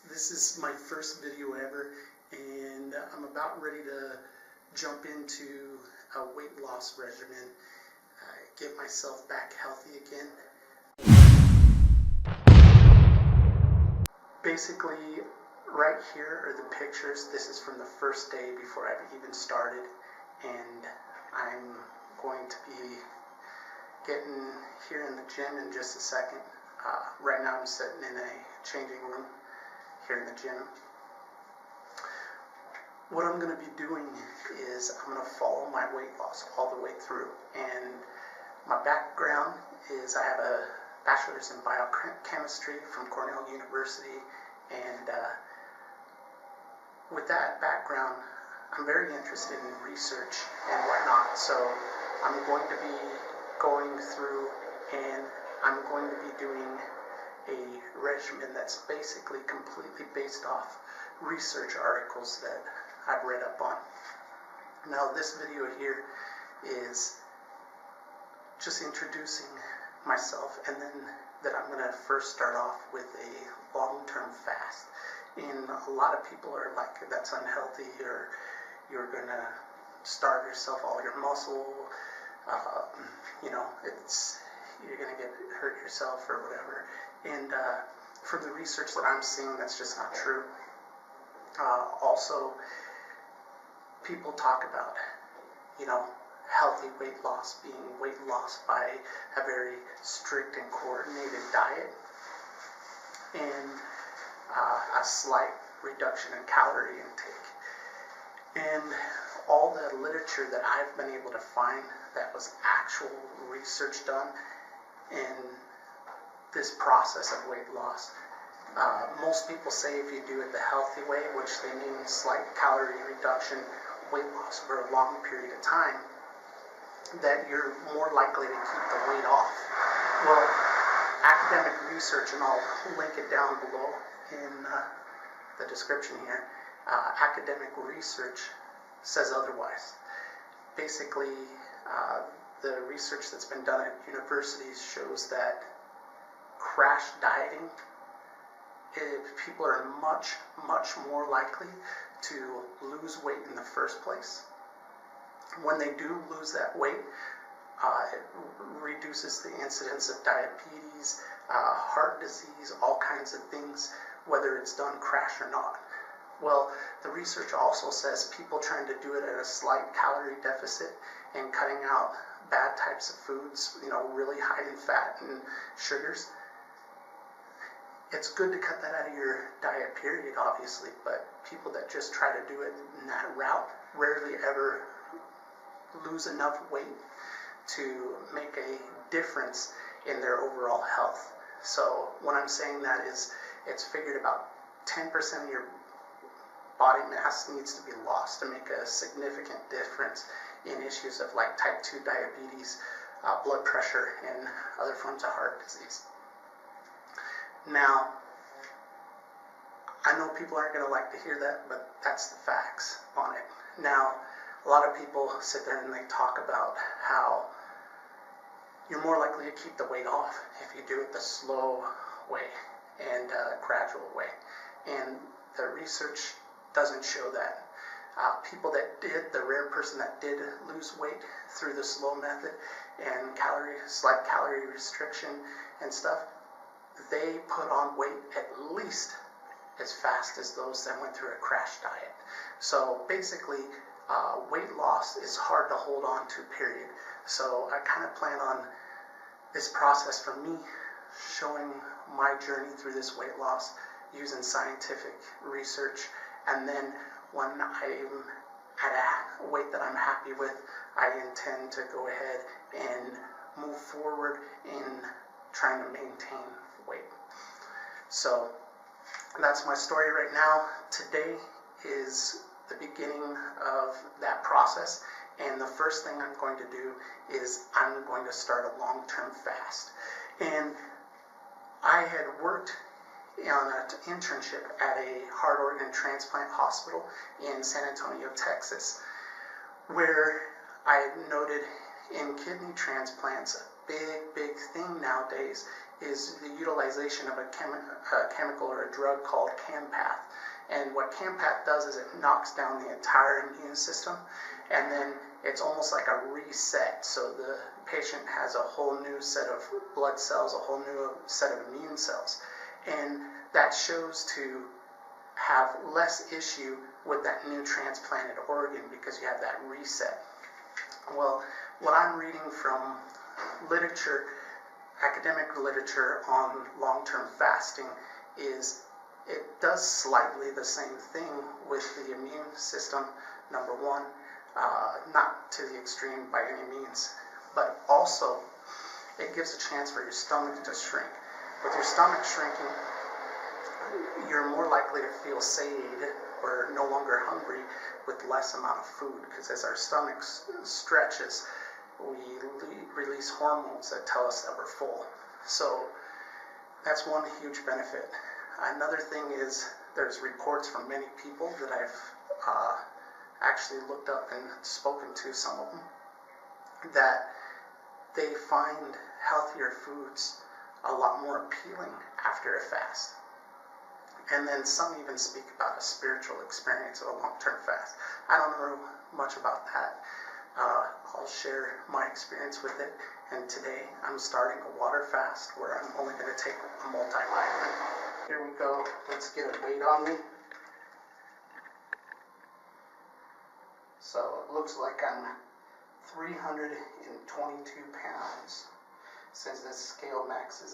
This is my first video ever, and I'm about ready to jump into a weight loss regimen, get myself back healthy again. Basically, right here are the pictures. This is from the first day before I've even started, and I'm going to be getting here in the gym in just a second. Right now I'm sitting in a changing room here in the gym. What I'm going to be doing is I'm going to follow my weight loss all the way through, and my background is I have a bachelor's in biochemistry from Cornell University, and with that background I'm very interested in research and whatnot, so I'm going to be going through and I'm going to be doing a regimen that's basically completely based off research articles that I've read up on. Now this video here is just introducing myself, and then that I'm going to first start off with a long-term fast. And a lot of people are like, that's unhealthy, or you're going to starve yourself all your muscle, you're going to hurt yourself or whatever. And from the research that I'm seeing, that's just not true. Also, people talk about, healthy weight loss being weight loss by a very strict and coordinated diet and a slight reduction in calorie intake. And all the literature that I've been able to find that was actual research done in this process of weight loss. Most people say if you do it the healthy way, which they mean slight calorie reduction, weight loss over a long period of time, that you're more likely to keep the weight off. Well, academic research, and I'll link it down below in the description here, academic research says otherwise. Basically, the research that's been done at universities shows that crash dieting, people are much more likely to lose weight in the first place. When they do lose that weight, it reduces the incidence of diabetes, heart disease, all kinds of things, whether it's done crash or not. Well, the research also says people trying to do it at a slight calorie deficit and cutting out bad types of foods, really high in fat and sugars. It's good to cut that out of your diet, period, obviously, but people that just try to do it in that route rarely ever lose enough weight to make a difference in their overall health. So when I'm saying that is, it's figured about 10% of your body mass needs to be lost to make a significant difference in issues of like type 2 diabetes, blood pressure, and other forms of heart disease. Now, I know people aren't going to like to hear that, but that's the facts on it. Now, a lot of people sit there and they talk about how you're more likely to keep the weight off if you do it the slow way and gradual way. And the research doesn't show that. People that did, the rare person that did lose weight through the slow method and slight calorie restriction and stuff, they put on weight at least as fast as those that went through a crash diet. So basically, weight loss is hard to hold on to, period. So I kind of plan on this process for me showing my journey through this weight loss using scientific research, and then when I'm at a weight that I'm happy with, I intend to go ahead and move forward in trying to maintain weight. So that's my story right now. Today is the beginning of that process, and the first thing I'm going to do is I'm going to start a long-term fast. And I had worked on an internship at a heart organ transplant hospital in San Antonio, Texas, where I noted in kidney transplants, a big thing nowadays is the utilization of a chemical or a drug called Campath. And what Campath does is it knocks down the entire immune system, and then it's almost like a reset. So the patient has a whole new set of blood cells, a whole new set of immune cells. And that shows to have less issue with that new transplanted organ because you have that reset. Well, what I'm reading from literature, academic literature on long-term fasting, is it does slightly the same thing with the immune system, number one, not to the extreme by any means, but also it gives a chance for your stomach to shrink. With your stomach shrinking, you're more likely to feel satiated or no longer hungry with less amount of food, because as our stomach stretches, we release hormones that tell us that we're full. So that's one huge benefit. Another thing is there's reports from many people that I've actually looked up and spoken to, some of them, that they find healthier foods a lot more appealing after a fast. And then some even speak about a spiritual experience of a long-term fast. I don't know much about that. I'll share my experience with it. And today I'm starting a water fast where I'm only going to take a multivitamin. Here we go. Let's get a weight on me. So it looks like I'm 322 pounds, since this scale maxes